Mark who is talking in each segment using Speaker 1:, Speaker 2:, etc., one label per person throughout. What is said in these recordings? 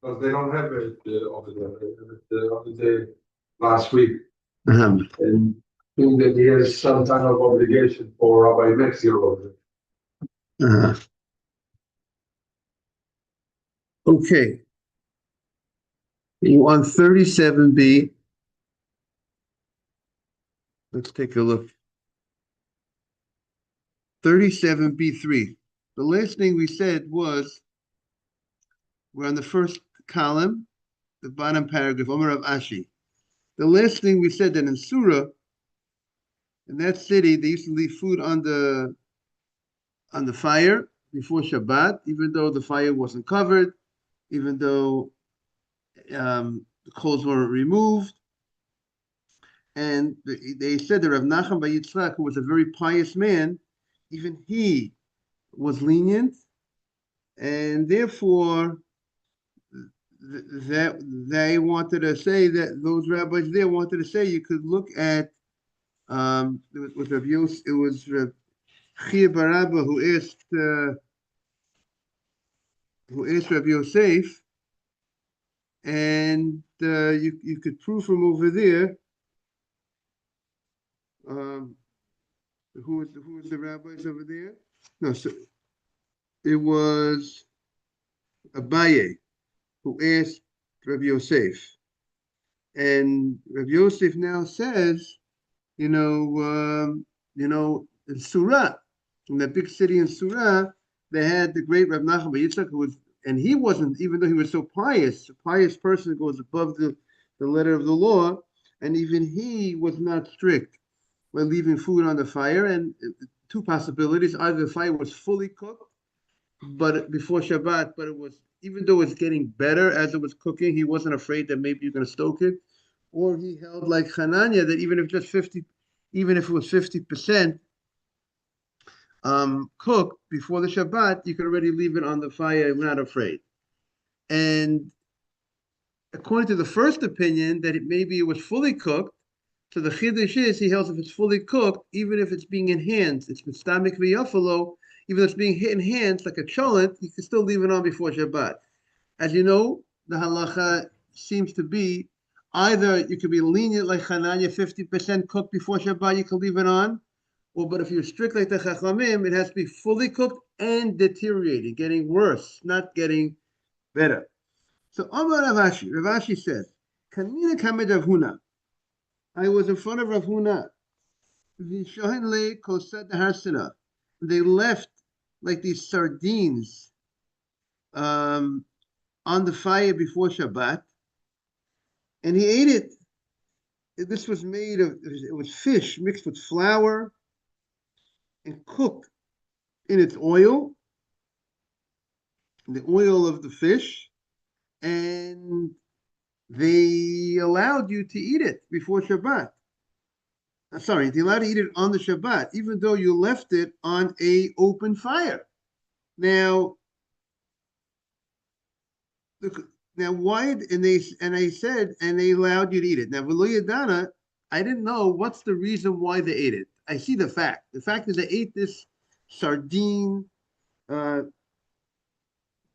Speaker 1: Because they don't have it over there. They have it over there last week.
Speaker 2: Uh-huh.
Speaker 1: And I think that he has some kind of obligation for Rabbi next year over there.
Speaker 2: Uh-huh. Okay. You on 37B. Let's take a look. 37B3. The last thing we said was we're on the first column, the bottom paragraph, Omer of Ashi. The last thing we said that in Surah, in that city, they used to leave food on the fire before Shabbat, even though the fire wasn't covered, even though the coals weren't removed. And they said that Rav Nachman bar Yitzchak, who was a very pious man, even he was lenient, and therefore that they wanted to say that those rabbis there wanted to say you could look at with Rav Yos, it was Rav Chia Barabba who asked Rav Yosef, and you could prove from over there. Who was the rabbis over there? No, so it was Abaye who asked Rabbi Yosef, and Rabbi Yosef now says, in Surah, in that big city in Surah, they had the great Rav Nachman bar Yitzchak, who was, and he wasn't, even though he was so pious, a pious person goes above the letter of the law, and even he was not strict when leaving food on the fire. And two possibilities: either the fire was fully cooked, but before Shabbat, but it was, even though it's getting better as it was cooking, he wasn't afraid that maybe you're going to stoke it, or he held like Hananya that even if it was 50% cooked before the Shabbat, you could already leave it on the fire. You're not afraid. And according to the first opinion, that maybe it was fully cooked. So the chiddush is he holds if it's fully cooked, even if it's being enhanced, it's mistamik v'yafalo, even though it's being enhanced like a cholent, you can still leave it on before Shabbat. As you know, the halacha seems to be either you could be lenient like Hananya, 50% cooked before Shabbat, you can leave it on, but if you're strict like the Chachamim, it has to be fully cooked and deteriorating, getting worse, not getting better. So Amar Rav Ashi says, Kamina Kamed Rav Huna. I was in front of Rav Huna. They left like these sardines on the fire before Shabbat, and he ate it. This was made of, it was fish mixed with flour and cooked in its oil, the oil of the fish, and they allowed you to eat it before Shabbat. Sorry, they allowed to eat it on the Shabbat, even though you left it on a open fire. Now why? And I said, and they allowed you to eat it. Now, V'lo I didn't know what's the reason why they ate it. I see the fact. The fact is they ate this sardine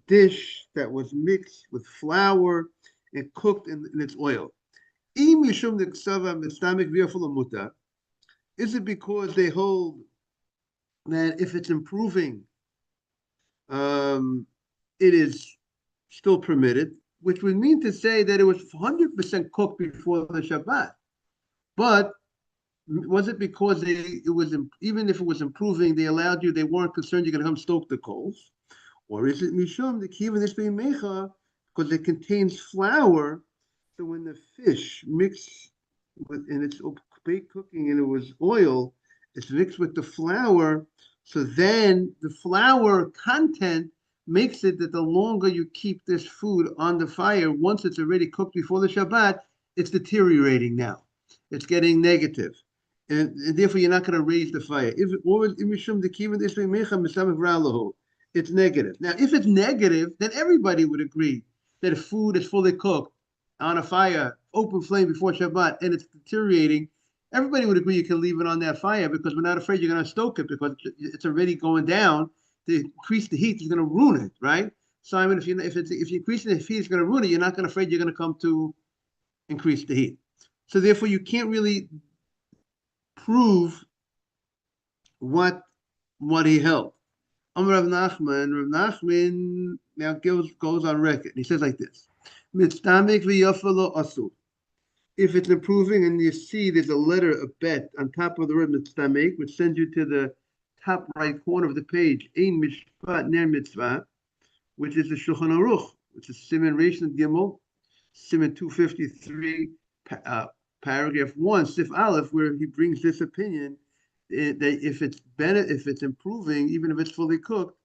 Speaker 2: dish that was mixed with flour and cooked in its oil. Is it because they hold that if it's improving, it is still permitted, which would mean to say that it was 100% cooked before the Shabbat. But was it because even if it was improving, they allowed you, they weren't concerned you're going to come stoke the coals? Or is it Mishum, the Kiva this being Mecha, because it contains flour, so when the fish mixed with, in its baked cooking and it was oil, it's mixed with the flour, so then the flour content makes it that the longer you keep this food on the fire, once it's already cooked before the Shabbat, it's deteriorating now. It's getting negative. And therefore you're not going to raise the fire. It's negative. Now, if it's negative, then everybody would agree that if food is fully cooked on a fire, open flame before Shabbat, and it's deteriorating, everybody would agree you can leave it on that fire because we're not afraid you're going to stoke it because it's already going down. To increase the heat is going to ruin it, right? Simon, if you increase the heat, it's going to ruin it. You're not going to afraid you're going to come to increase the heat. So therefore, you can't really prove what he held. Rav Nachman now goes on record. He says like this: Mitztamik v'yafalo asu. If it's improving, and you see there's a letter, a bet on top of the word mitztamik, which sends you to the top right corner of the page, ein mishpat ner mitzvah, which is the Shulchan Aruch, which is Siman Reish and Gimel, Siman 253, paragraph 1, Sif Aleph, where he brings this opinion that if it's improving, even if it's fully cooked,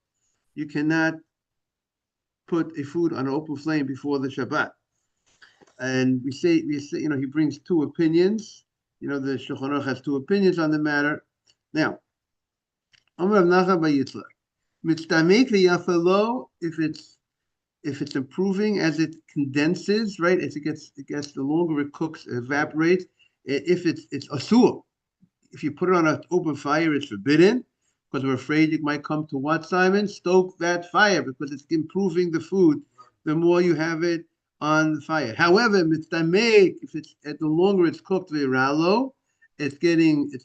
Speaker 2: you cannot put a food on an open flame before the Shabbat. And we say, he brings two opinions. The Shulchan Aruch has two opinions on the matter. Now, Amar Rav Nachman bar Yitzchak, mitztamik v'yafalo, if it's improving as it condenses, right? As it gets the longer it cooks, it evaporates. If it's asur, if you put it on an open fire, it's forbidden because we're afraid it might come to what, Simon? Stoke that fire because it's improving the food. The more you have it on the fire. However, mitztamik, if it's the longer it's cooked, viralo, it's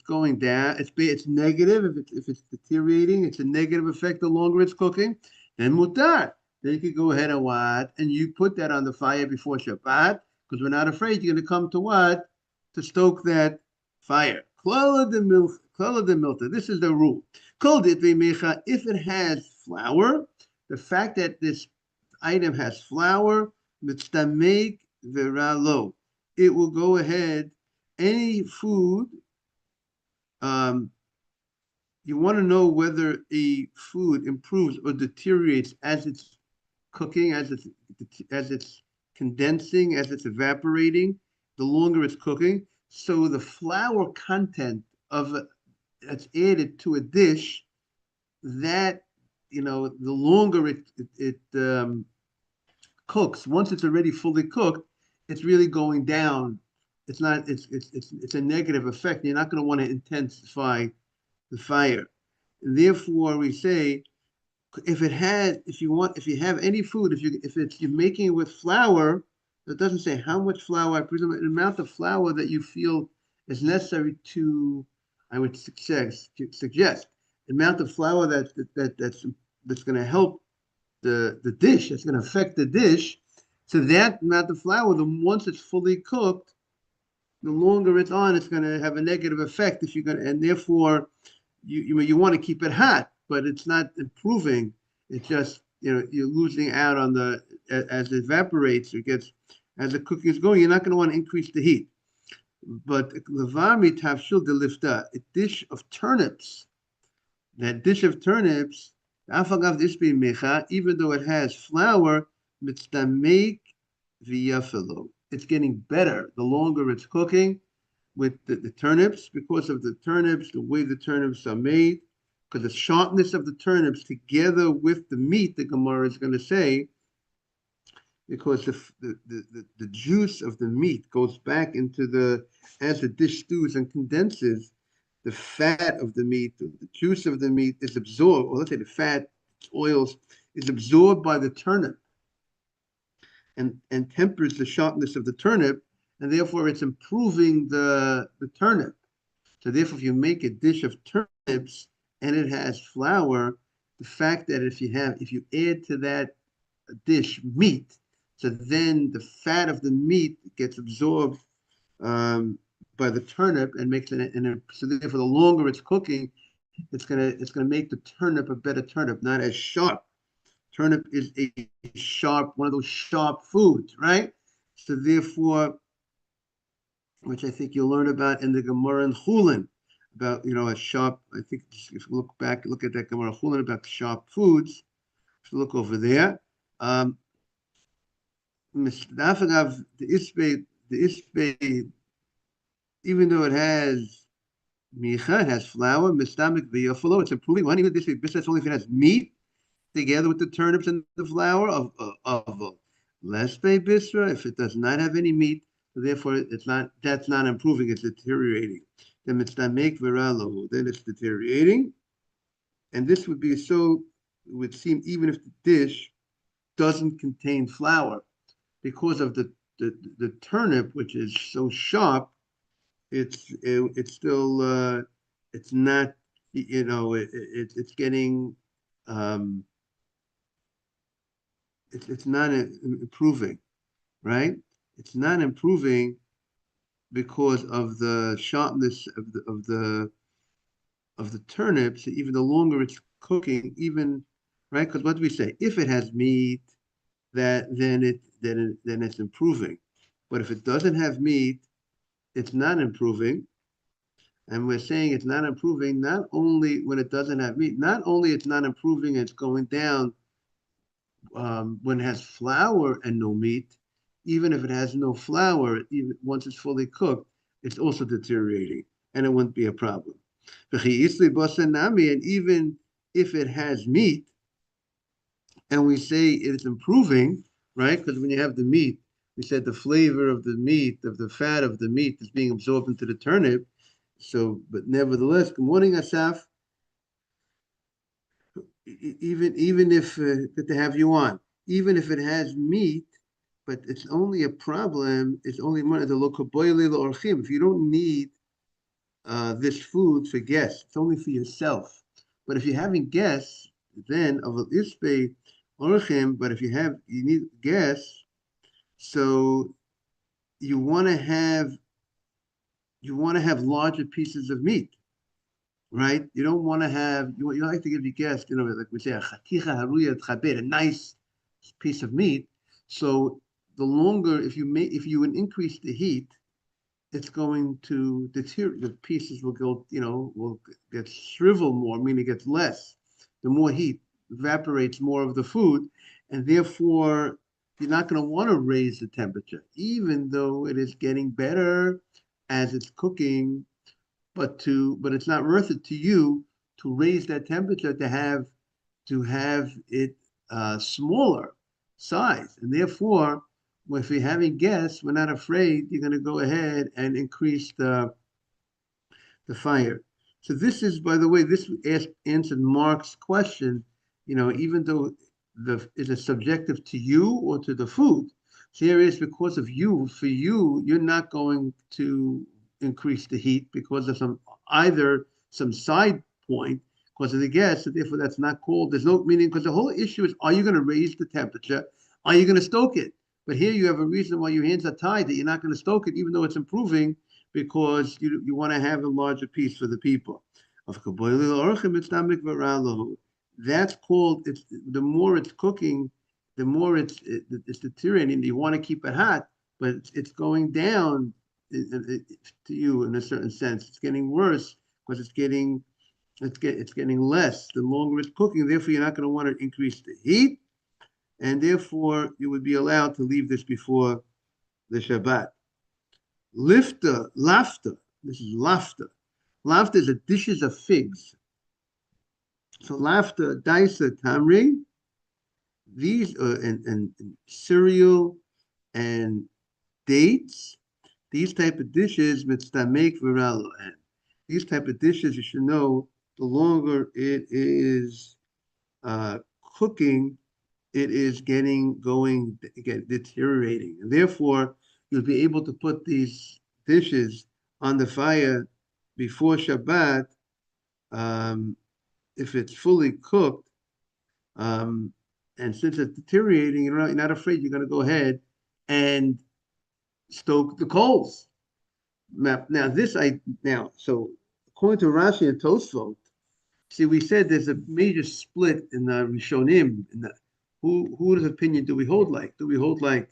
Speaker 2: going down. It's negative if it's deteriorating. It's a negative effect the longer it's cooking. Then mutar. Then you could go ahead and what? And you put that on the fire before Shabbat, because we're not afraid you're going to come to what? To stoke that fire. Klala de milta. This is the rule. If it has flour, the fact that this item has flour, mitztamik viralo, it will go ahead. Any food, you want to know whether a food improves or deteriorates as it's cooking, as it's condensing, as it's evaporating, the longer it's cooking. So the flour content that's added to a dish, that the longer it cooks, once it's already fully cooked, it's really going down. It's a negative effect. You're not going to want to intensify the fire. And therefore, we say, if you have any food, if you're making it with flour, it doesn't say how much flour. I presume an amount of flour that you feel is necessary to, I would suggest the amount of flour that's going to help the dish. That's going to affect the dish. So that amount of flour, once it's fully cooked, the longer it's on, it's going to have a negative effect. And therefore, you want to keep it hot, but it's not improving. It's just you're losing out on as it evaporates. As the cooking is going, you're not going to want to increase the heat. But levarmi tavshil de lifta, a dish of turnips. That dish of turnips, even though it has flour, mitzdamek v'yafelo. It's getting better the longer it's cooking with the turnips, because of the turnips, the way the turnips are made, because the sharpness of the turnips together with the meat, the Gemara is going to say, because the juice of the meat goes back into as the dish stews and condenses, the fat of the meat, the juice of the meat is absorbed, or let's say the fat, oils, is absorbed by the turnip and tempers the sharpness of the turnip, and therefore it's improving the turnip. So therefore, if you make a dish of turnips and it has flour, the fact that if you add to that dish meat, so then the fat of the meat gets absorbed by the turnip and makes it. So therefore, the longer it's cooking, it's gonna make the turnip a better turnip, not as sharp. Turnip is one of those sharp foods, right? So therefore, which I think you'll learn about in the Gemara in Chulin, about a sharp. I think if you look at that Gemara Chulin about sharp foods. If you look over there. The isbe, even though it has micha, it has flour, mistamik v'yafalo, it's improving. Well, even this that's only if it has meat together with the turnips and the flour of less bisra. If it does not have any meat, so therefore that's not improving, it's deteriorating. Then mistamik v'ralo, then it's deteriorating. And this would be it would seem even if the dish doesn't contain flour because of the turnip, which is so sharp. It's still it's not, it's getting um, it's not improving, right? It's not improving because of the sharpness of the turnips. Even the longer it's cooking, even, right? Because what do we say? If it has meat, that then it's improving. But if it doesn't have meat, it's not improving. And we're saying it's not improving not only when it doesn't have meat, not only it's not improving, it's going down when it has flour and no meat. Even if it has no flour, even once it's fully cooked, it's also deteriorating, and it wouldn't be a problem. And even if it has meat, and we say it's improving, right? Because when you have the meat, we said the flavor of the meat, of the fat of the meat, is being absorbed into the turnip. So, but nevertheless, good morning, Asaf. Even if good to have you on, even if it has meat, but it's only a problem. It's only the local orchim. If you don't need this food for guests, it's only for yourself. But if you're having guests, then of ispe orchim. But if you need guests, so you want to have larger pieces of meat, right? You don't want to have, you like to give your guests, like we say, a nice piece of meat. So the longer, if you increase the heat, it's going to deteriorate. The pieces will go, will get shriveled more, meaning it gets less. The more heat evaporates more of the food, and therefore you're not going to want to raise the temperature, even though it is getting better as it's cooking. But it's not worth it to you to raise that temperature to have it smaller size, and therefore, if you're having guests, we're not afraid. You're going to go ahead and increase the fire. So this is, by the way, this answered Mark's question. Even though is it subjective to you or to the food? So here is because of you. For you, you're not going to increase the heat because of either some side point because of the gas. So therefore, that's not called. There's no meaning because the whole issue is: are you going to raise the temperature? Are you going to stoke it? But here you have a reason why your hands are tied that you're not going to stoke it, even though it's improving, because you want to have a larger piece for the people. That's called, the more it's cooking, the more it's deteriorating. You want to keep it hot, but it's going down to you in a certain sense. It's getting worse because it's getting less the longer it's cooking. Therefore, you're not going to want to increase the heat, and therefore you would be allowed to leave this before the Shabbat. Laughter. This is laughter. Laughter is a dishes of figs. So laughter, daisa, tamri, these and cereal and dates, these type of dishes, mitzamek v'ralo. And these type of dishes, you should know, the longer it is cooking, it is deteriorating. And therefore, you'll be able to put these dishes on the fire before Shabbat if it's fully cooked. And since it's deteriorating, you're not afraid, you're going to go ahead and stoke the coals. So according to Rashi and Tosfot, see, we said there's a major split in the Rishonim. Whose opinion do we hold like? Do we hold like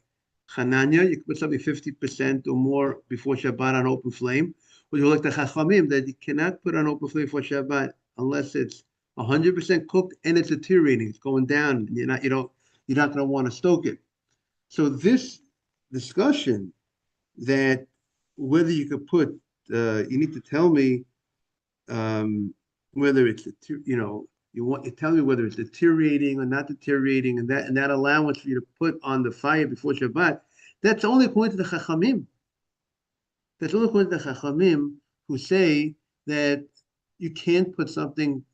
Speaker 2: Hananya, you can put something 50% or more before Shabbat on open flame? Or do you hold like the Chachamim, that you cannot put on open flame for Shabbat unless it's 100% cooked and it's deteriorating, it's going down, and you're not going to want to stoke it. So this discussion that whether you could put, you need to tell me whether it's you tell me whether it's deteriorating or not deteriorating, and that allowance for you to put on the fire before Shabbat. That's only according to the Chachamim. That's only according to the Chachamim who say that you can't put something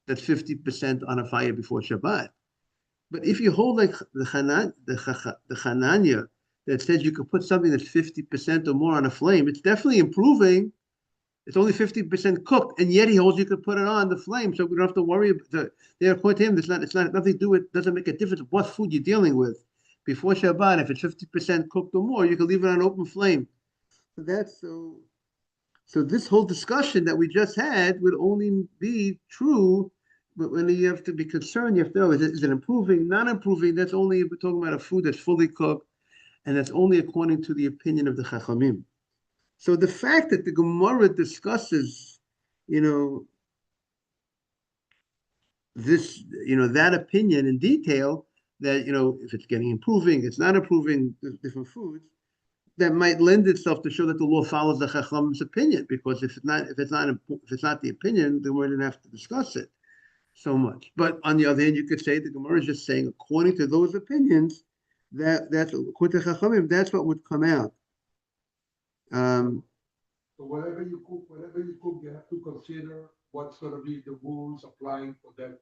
Speaker 2: that's 50% on a fire before Shabbat. But if you hold like the Hananya that says you could put something that's 50% or more on a flame, it's definitely improving. It's only 50% cooked, and yet he holds you could put it on the flame, so we don't have to worry. They're according to him, it's not nothing to do with, doesn't make a difference what food you're dealing with. Before Shabbat, if it's 50% cooked or more, you can leave it on open flame. So that's so. So this whole discussion that we just had would only be true, but when you have to be concerned, you have to know, is it improving, not improving? That's only if we're talking about a food that's fully cooked, and that's only according to the opinion of the Chachamim. So the fact that the Gemara discusses, you know, this, that opinion in detail, that, if it's getting improving, it's not improving, different foods, that might lend itself to show that the law follows the Chacham's opinion, because if it's not the opinion, then we didn't have to discuss it so much. But on the other hand, you could say the Gemara is just saying, according to those opinions, that's according to Chachamim, that's what would come out.
Speaker 1: So whatever you cook, you have to consider what's going to be the rules applying for that.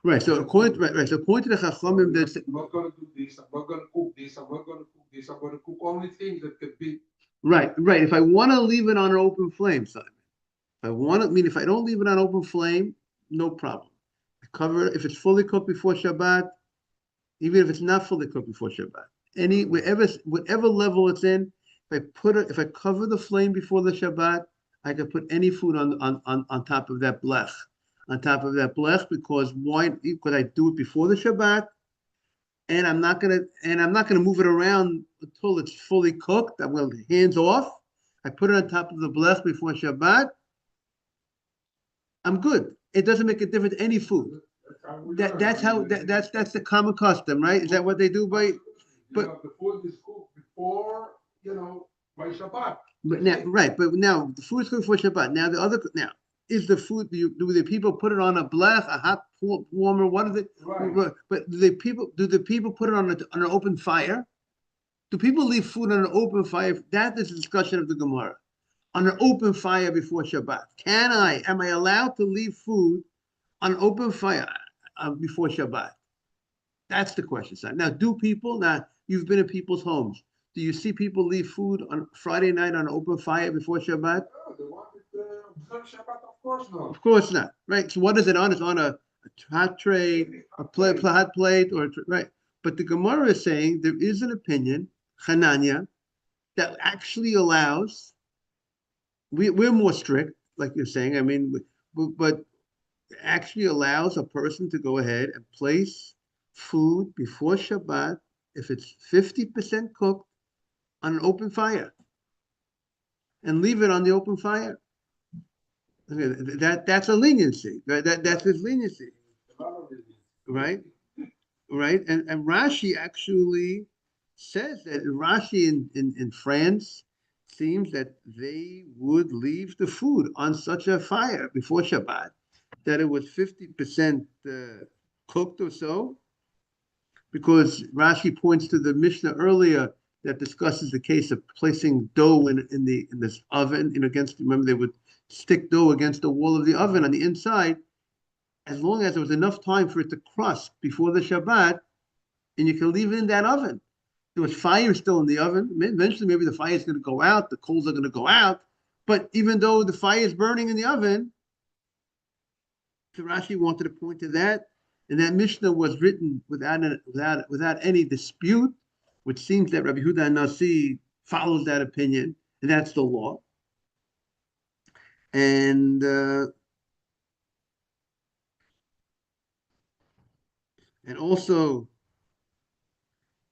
Speaker 2: Right. So according to the Chachamim, that's
Speaker 1: I'm not going to do this. I'm not going to cook this. I'm not going to cook this. I'm going to cook only things that could be.
Speaker 2: Right. If I want to leave it on an open flame, Simon. If I don't leave it on open flame, no problem. I cover it if it's fully cooked before Shabbat, even if it's not fully cooked before Shabbat. Whatever level it's in, if I cover the flame before the Shabbat, I can put any food on top of that blech. On top of that blech, because why? Because I do it before the Shabbat, and I'm not gonna move it around until it's fully cooked. I'm going hands off. I put it on top of the blech before Shabbat. I'm good. It doesn't make a difference any food. That's the common custom, right? Is that what they do by?
Speaker 1: But the food is cooked before, by Shabbat.
Speaker 2: But now the food is cooked before Shabbat. Now is the food? Do the people put it on a blech, a hot warmer? What is it?
Speaker 1: Right.
Speaker 2: But do the people put it on an open fire? Do people leave food on an open fire? That is a discussion of the Gemara. On an open fire before Shabbat, am I allowed to leave food on an open fire before Shabbat? That's the question, son. Now, you've been in people's homes. Do you see people leave food on Friday night on an open fire before Shabbat?
Speaker 1: Oh, they want it to observe Shabbat, of course not.
Speaker 2: Of course not, right? So what is it on? It's on a hot tray, hot plate, right? But the Gemara is saying there is an opinion, Hananya, that actually allows. We're more strict, like you're saying. I mean, but actually allows a person to go ahead and place food before Shabbat if it's 50% cooked on an open fire, and leave it on the open fire. That's a leniency. That's his leniency, right? Right. And Rashi actually says that Rashi in France seems that they would leave the food on such a fire before Shabbat that it was 50% cooked or so, because Rashi points to the Mishnah earlier that discusses the case of placing dough in this oven, remember they would stick dough against the wall of the oven on the inside, as long as there was enough time for it to crust before the Shabbat, and you can leave it in that oven. There was fire still in the oven. Eventually, maybe the fire is going to go out, the coals are going to go out. But even though the fire is burning in the oven, Rashi wanted to point to that. And that Mishnah was written without any dispute, which seems that Rabbi Yehuda Nasi follows that opinion, and that's the law. And also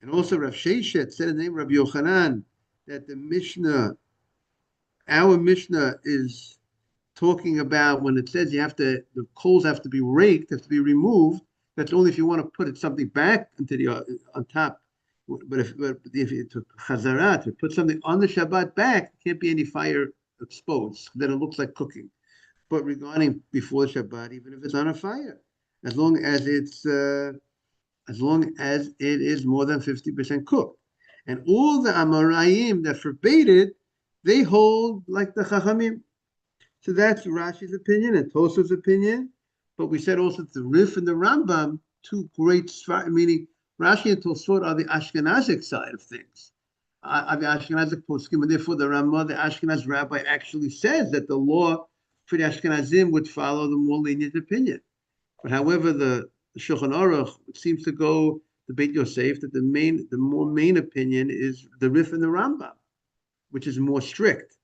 Speaker 2: Rav Sheshet said in the name of Rabbi Yochanan that our Mishnah is talking about when it says the coals have to be raked, have to be removed. That's only if you want to put something back into on top. But if you took chazara, to put something on the Shabbat back, there can't be any fire exposed. Then it looks like cooking. But regarding before Shabbat, even if it's on a fire, as long as it is more than 50% cooked. And all the Amoraim that forbade it, they hold like the Chachamim. So that's Rashi's opinion and Tosaf's opinion. But we said also the Rif and the Rambam two great, meaning Rashi and Tosfot are the Ashkenazic side of things. Are the Ashkenazic poskim, and therefore the Ramah, the Ashkenaz rabbi, actually says that the law for the Ashkenazim would follow the more lenient opinion. But however, the Shulchan Aruch seems to go the Beit Yosef that the more main opinion is the Rif and the Rambam, which is more strict.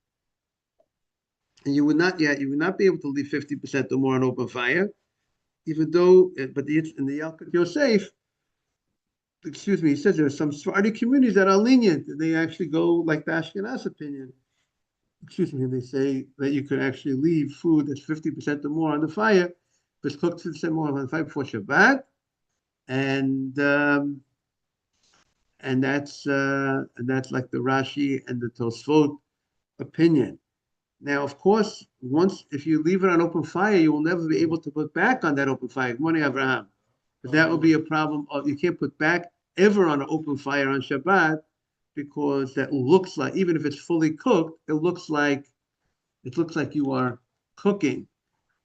Speaker 2: And you would not be able to leave 50% or more on open fire, even though, but in the Yalkut Yosef, excuse me, he says there are some Sephardi communities that are lenient. They actually go like the Ashkenaz opinion. Excuse me, they say that you could actually leave food that's 50% or more on the fire, if it's cooked 50% more on the fire before Shabbat, and that's like the Rashi and the Tosfot opinion. Now, of course, if you leave it on open fire, you will never be able to put back on that open fire. Good morning, Abraham. But that will be a problem of you can't put back ever on an open fire on Shabbat, because that looks like, even if it's fully cooked, it looks like you are cooking.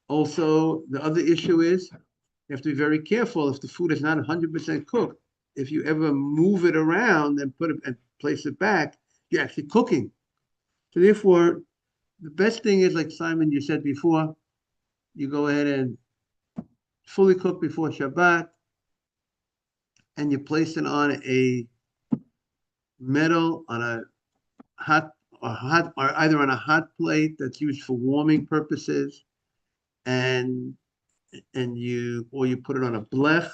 Speaker 2: Also, the other issue is you have to be very careful if the food is not 100% cooked. If you ever move it around and put it and place it back, you're actually cooking. So therefore, the best thing is, like Simon, you said before, you go ahead and fully cook before Shabbat, and you place it on a metal, on a hot, or either on a hot plate that's used for warming purposes, and you put it on a blech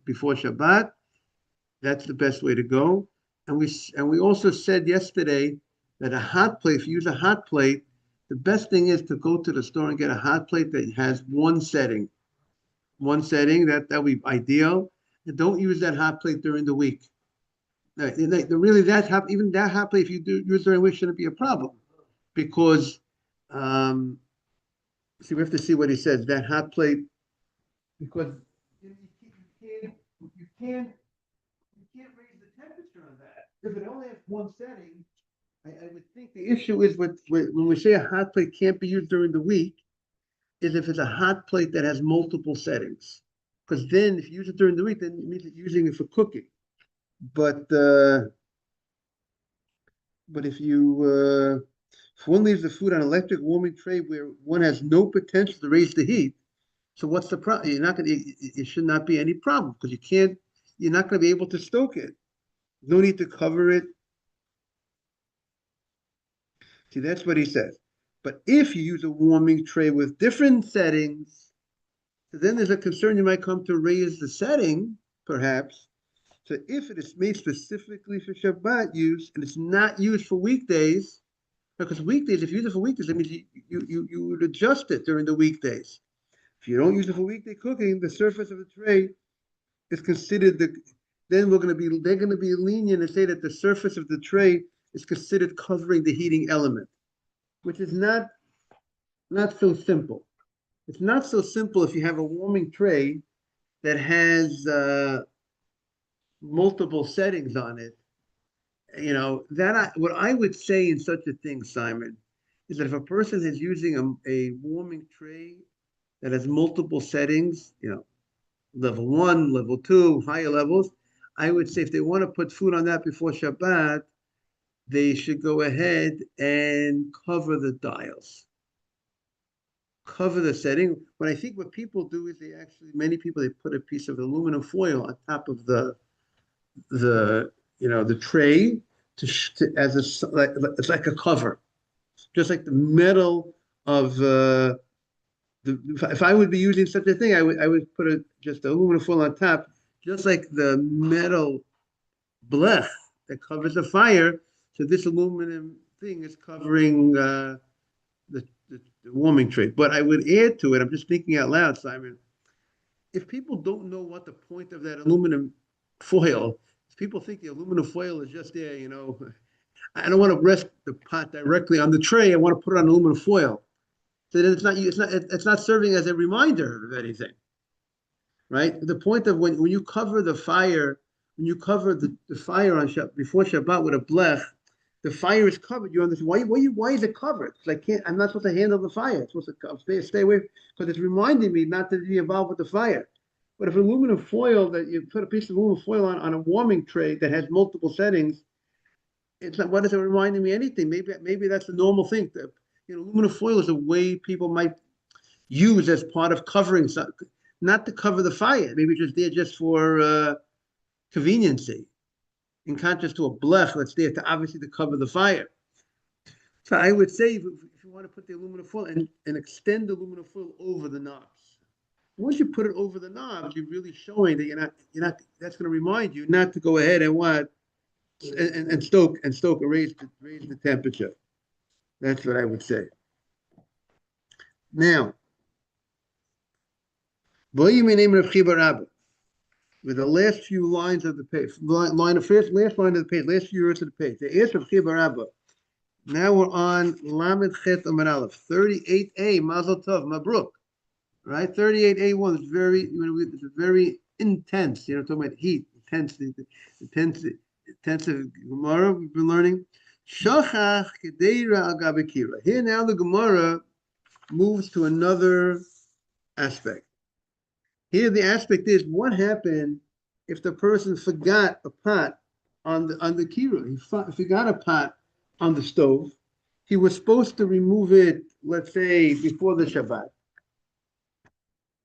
Speaker 2: before Shabbat. That's the best way to go. And we also said yesterday that a hot plate, if you use a hot plate, the best thing is to go to the store and get a hot plate that has one setting. That would be ideal. And don't use that hot plate during the week. Even that hot plate, if you do use during the week, shouldn't be a problem, because see, we have to see what he says. That hot plate, because you can't raise the temperature on that. If it only has one setting, I would think the issue is when we say a hot plate can't be used during the week, is if it's a hot plate that has multiple settings. Because then if you use it during the week, then it means you're using it for cooking. But if one leaves the food on an electric warming tray where one has no potential to raise the heat, so what's the problem? It should not be any problem, because you're not going to be able to stoke it. No need to cover it. See, that's what he says. But if you use a warming tray with different settings, so then there's a concern you might come to raise the setting, perhaps. So if it is made specifically for Shabbat use, and it's not used for weekdays, because weekdays, if you use it for weekdays, that means you would adjust it during the weekdays. If you don't use it for weekday cooking, the surface of the tray is considered they're going to be lenient and say that the surface of the tray is considered covering the heating element, which is not so simple. It's not so simple if you have a warming tray that has multiple settings on it. What I would say in such a thing, Simon, is that if a person is using a warming tray that has multiple settings, level 1, level 2, higher levels, I would say if they want to put food on that before Shabbat, they should go ahead and cover the dials, cover the setting. But I think what people do is many people put a piece of aluminum foil on top of the tray it's like a cover, just like the metal of if I would be using such a thing, I would put just aluminum foil on top, just like the metal blech that covers the fire. So this aluminum thing is covering the warming tray. But I would add to it, I'm just thinking out loud, Simon, if people don't know what the point of that aluminum foil, if people think the aluminum foil is just there, I don't want to rest the pot directly on the tray. I want to put it on aluminum foil. So then it's not serving as a reminder of anything, right? The point of when you cover the fire, when you cover the fire on before Shabbat with a blech, the fire is covered. You understand why is it covered? Because I'm not supposed to handle the fire. I'm supposed to stay away, because it's reminding me not to be involved with the fire. But if aluminum foil that you put a piece of aluminum foil on a warming tray that has multiple settings, it's not. What is it reminding me? Anything? Maybe that's the normal thing. Aluminum foil is a way people might use as part of covering something, not to cover the fire. Maybe just there just for conveniency, in contrast to a blech that's there to obviously to cover the fire. So I would say if you want to put the aluminum foil and extend the aluminum foil over the knobs. Once you put it over the knobs, you're really showing that you're not. That's going to remind you not to go ahead and what and stoke and raise the temperature. That's what I would say. Now, with the last few lines of the page, last line of the page, last few words of the page. The answer of Chibar Abba. Now we're on Lamed Chet Amar Aleph, 38a, Mazel Tov, Mabruk. Right, 38a1 is it's very intense. Talking about heat, intensive Gemara we've been learning. Shachach Kedeira Al Gabekira. Here now the Gemara moves to another aspect. Here the aspect is what happened if the person forgot a pot on the kira. He forgot a pot on the stove. He was supposed to remove it, let's say, before the Shabbat.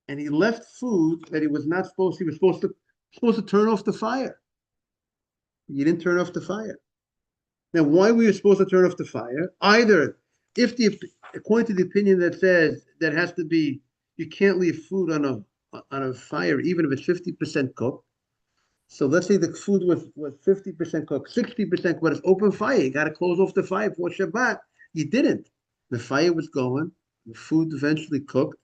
Speaker 2: And he left food that he was supposed to turn off the fire. You didn't turn off the fire. Now, why were you supposed to turn off the fire? Either according to the opinion that says that has to be, you can't leave food on a fire, even if it's 50% cooked. So let's say the food was 50% cooked, 60% cooked, it's open fire. You got to close off the fire for Shabbat. You didn't. The fire was going. The food eventually cooked.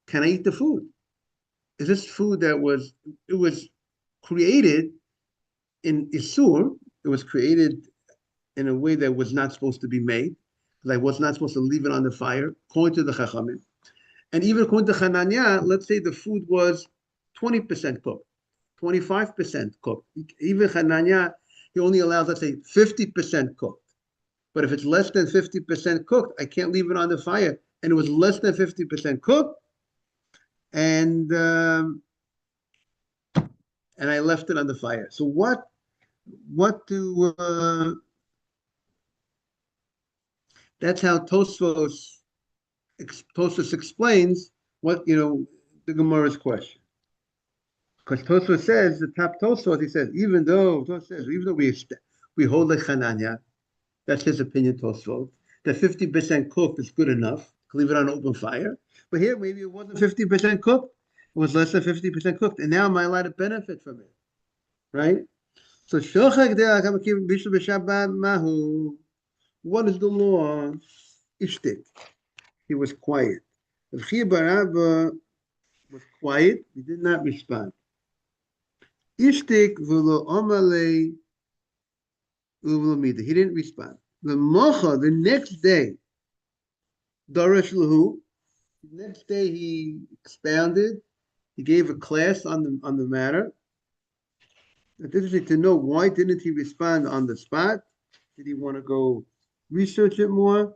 Speaker 2: Can I eat the food? Is this food that was created in Isur? It was created in a way that was not supposed to be made. Because I was not supposed to leave it on the fire, according to the Chachamim. And even according to Hananya, let's say the food was 20% cooked, 25% cooked. Even Hananya, he only allows, let's say, 50% cooked. But if it's less than 50% cooked, I can't leave it on the fire. And it was less than 50% cooked, and I left it on the fire. So what do that's how Tosfos explains what the Gemara's question. Because Tosfos says, the top Tosfos, he says, even though we hold like Hananya, that's his opinion, Tosfos, that 50% cooked is good enough to leave it on open fire. But here, maybe it wasn't 50% cooked, it was less than 50% cooked, and now am I allowed to benefit from it, right? So, what is the law? Ishtik. He was quiet. If Chibar was quiet, he did not respond. Ishtik v'lo omale uv'lo. He didn't respond. The next day, Darash lahu. The next day he expounded. He gave a class on the matter. It's interesting to know, why didn't he respond on the spot? Did he want to go research it more?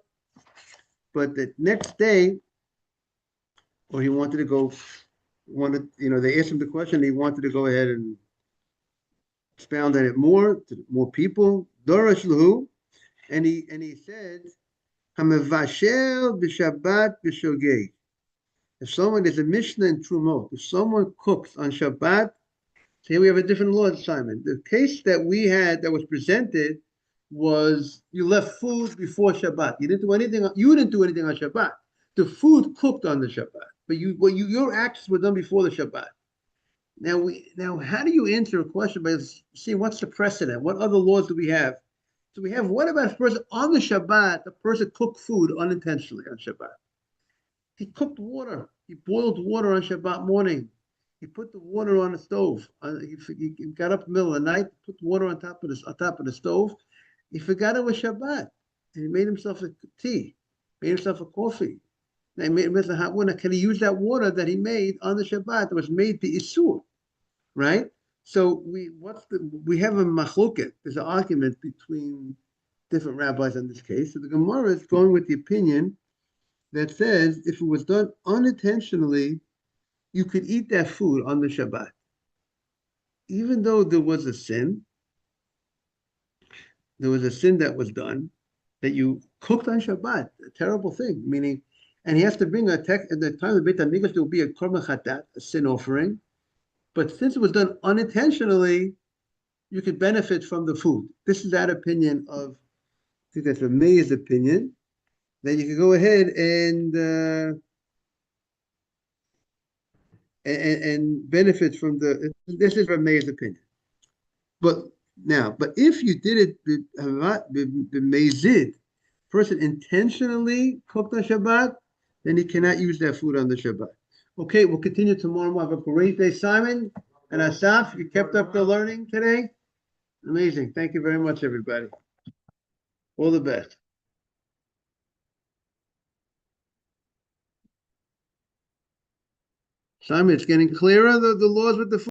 Speaker 2: But the next day, or he wanted to go, they asked him the question, he wanted to go ahead and expound on it more to more people. Darash lahu, and he said, Hamevashel b'Shabbat b'Shogeg. If there's a Mishnah in Trumot, if someone cooks on Shabbat, so here we have a different law, Simon. The case that we had that was presented was you left food before Shabbat. You didn't do anything on Shabbat. The food cooked on the Shabbat, but your actions were done before the Shabbat. Now, how do you answer a question by seeing what's the precedent? What other laws do we have? So we have, what about a person on the Shabbat, the person cooked food unintentionally on Shabbat? He cooked water. He boiled water on Shabbat morning. He put the water on the stove. He got up in the middle of the night, put water on top of the stove. He forgot it was Shabbat. And he made himself a tea, made himself a coffee. And he made himself a hot water. Can he use that water that he made on the Shabbat that was made by Isur? Right? So we have a machloket. There's an argument between different rabbis in this case. So the Gemara is going with the opinion that says if it was done unintentionally, you could eat that food on the Shabbat. Even though there was a sin that was done, that you cooked on Shabbat, a terrible thing, meaning, and he has to bring at the time of Beit HaMikdash, there will be a korban chatat, a sin offering, but since it was done unintentionally, you could benefit from the food. This is that opinion of, I think that's Ramey's opinion, that you could go ahead and benefit from this is Ramey's opinion. But if you did it b'mezid, person intentionally cooked on Shabbat, then he cannot use that food on the Shabbat. Okay, we'll continue tomorrow. We'll have a great day, Simon and Asaf. You kept up the learning today. Amazing. Thank you very much, everybody. All the best. Simon, it's getting clearer, the laws with the food.